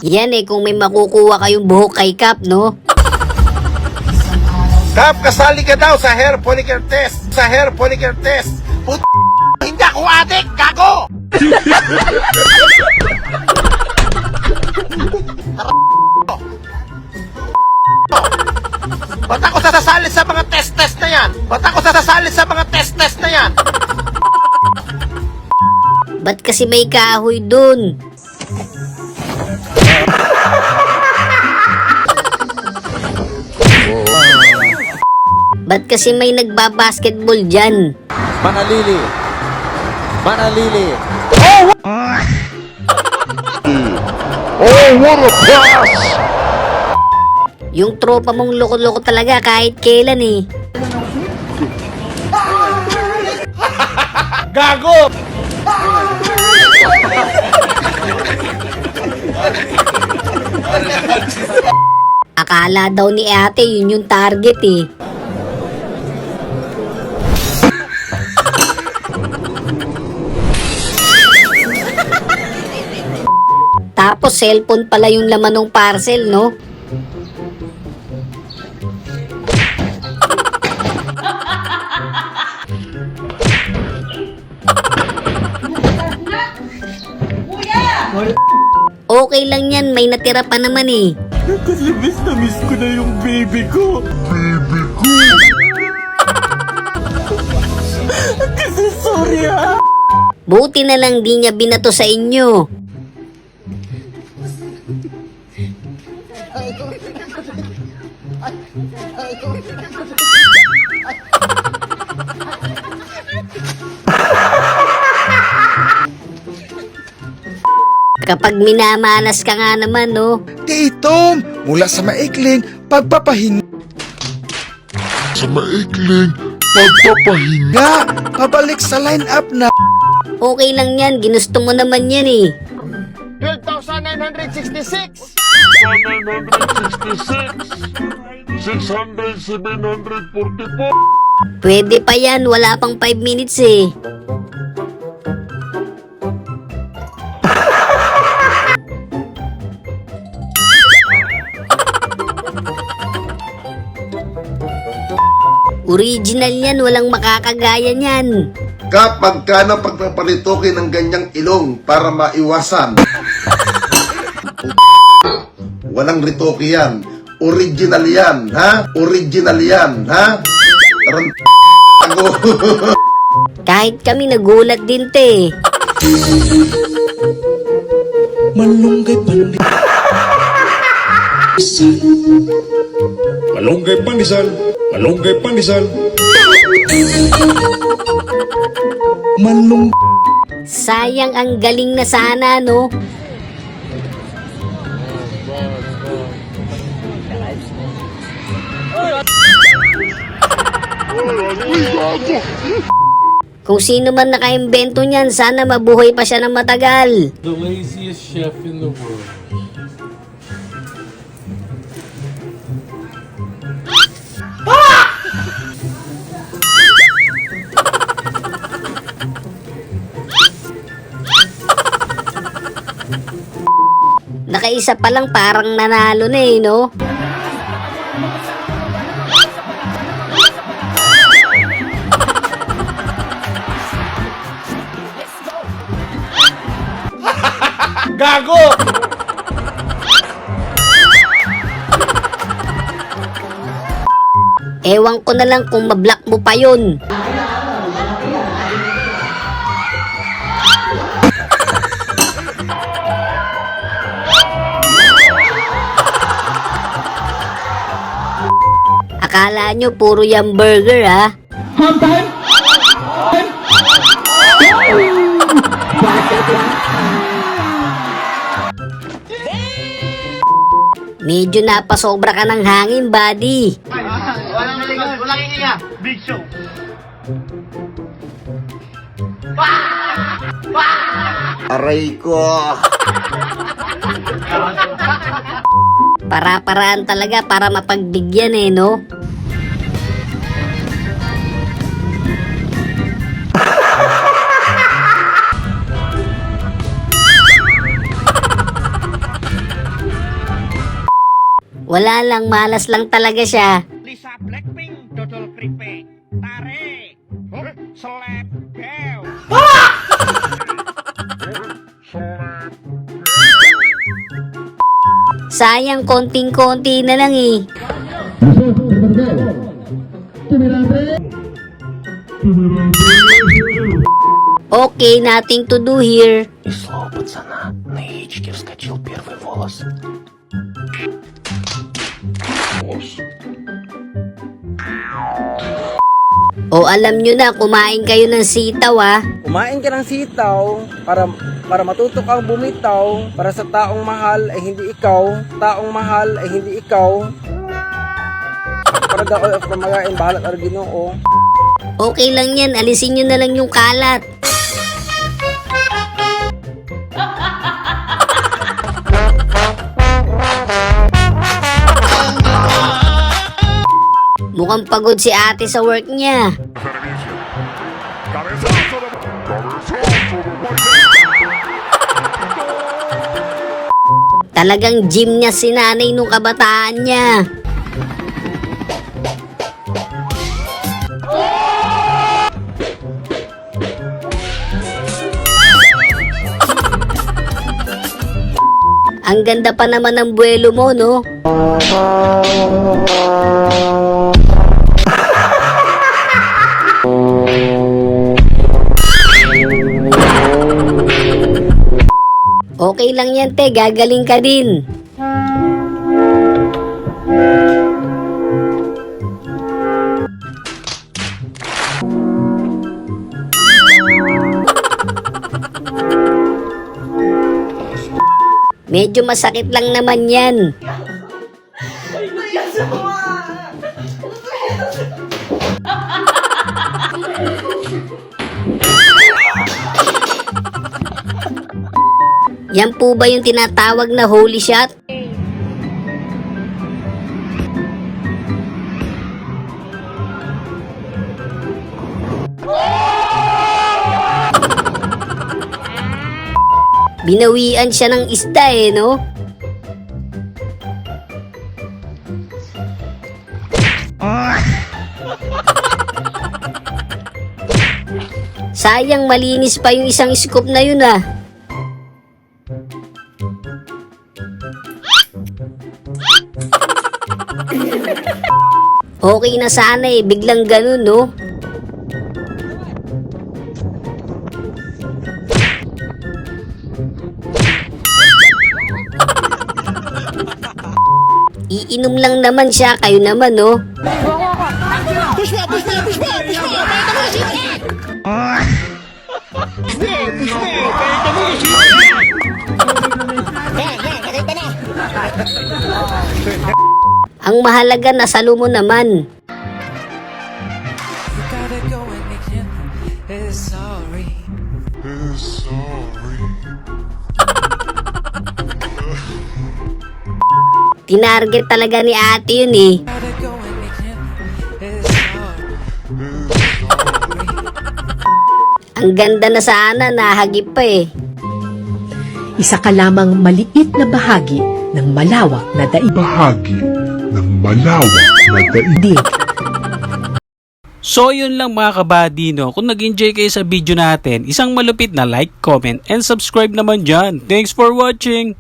Yan eh, kung may makukuha kayong buhok kay Cap, no? Cap, kasali ka daw sa hair follicle test. Sa hair follicle test. Hindi ako adik, gago! Ba't ako sasasali sa mga test-test na yan? Ba't ako sasasali sa mga test-test na yan? Ba't kasi may kahoy dun? Ba't kasi may nagbabasketball dyan? Manalili. Manalili. Oh, what a pass! Yung tropa mong loko-loko talaga kahit kailan eh. Gago! Akala daw ni ate yun yung target eh. Tapos cellphone pala yung laman ng parcel, no? Okay lang yan, may natira pa naman eh. Kasi miss na miss ko na yung baby ko. Kasi sorry ah. Buti na lang di niya binato sa inyo. Kapag minamalas ka nga naman, no? Titom, mula sa maikling pagpapahinga. Sa maikling pagpapahinga. Pabalik sa line-up na. Okay lang yan, ginusto mo naman yan eh. 12,966! 966, 600, 744. Pwede pa yan, wala pang 5 minutes eh. Original yan, walang makakagaya niyan. Kapag ka na pagpaparitoke ng ganyang ilong para maiwasan. Walang ritoke yan. Original yan, ha? Original yan, ha? Tarantago. Kahit kami nagulat din te. Malunggay pandi. Malunggay pandesal, malunggay pandesal. Malunggay. Sayang, ang galing na sana, no? Kung sino man nakaimbento niyan, sana mabuhay pa siya ng matagal. The laziest chef in the world. Nakaisa pa lang parang nanalo na eh, no? Gago! Ewan ko na lang kung mablock mo pa yun. Akala nyo puro yung burger, ha? Medyo napasobra ka ng hangin, buddy. Walang hininga. Big show. Aray ko. Para-paraan talaga para mapagbigyan eh, no? Wala lang, malas lang talaga siya. Lisa Blackpink, Dodol Kripik, tarik, seleb, bew. Sayang, konting-konti na lang eh. Okay, nothing to do here. И слово пацана на яичке вскочил первый волос. O alam nyo na, kumain kayo ng sitaw ah. Kumain ka ng sitaw para matuto kang bumitaw, para sa taong mahal ay hindi ikaw, taong mahal ay hindi ikaw. Para daw ako pamagain, bahalat ang Ginoo. Okay lang yan, alisin nyo na lang yung kalat. Mukhang pagod si ate sa work niya. Talagang gym niya si nanay nung kabataan niya. Ang ganda pa naman ng buwelo mo, no? Okay lang yan, te. Gagaling ka din. Medyo masakit lang naman yan. Yan po ba yung tinatawag na holy shot? Binawian siya ng isda eh, no? Sayang, malinis pa yung isang scoop na yun ah. Okay na sana eh, biglang ganun, no? Iinom lang naman siya, kayo naman, no? Ang mahalaga, nasalo mo naman. Tinarget talaga ni ate yun eh. Ang ganda na sana, nahagip pa eh. Isa ka lamang maliit na bahagi ng malawak na daigdig. Bahagi ng malawak na daigdig. So yun lang mga kabady, no? Kung nag-enjoy kayo sa video natin, isang malupit na like, comment, and subscribe naman dyan. Thanks for watching!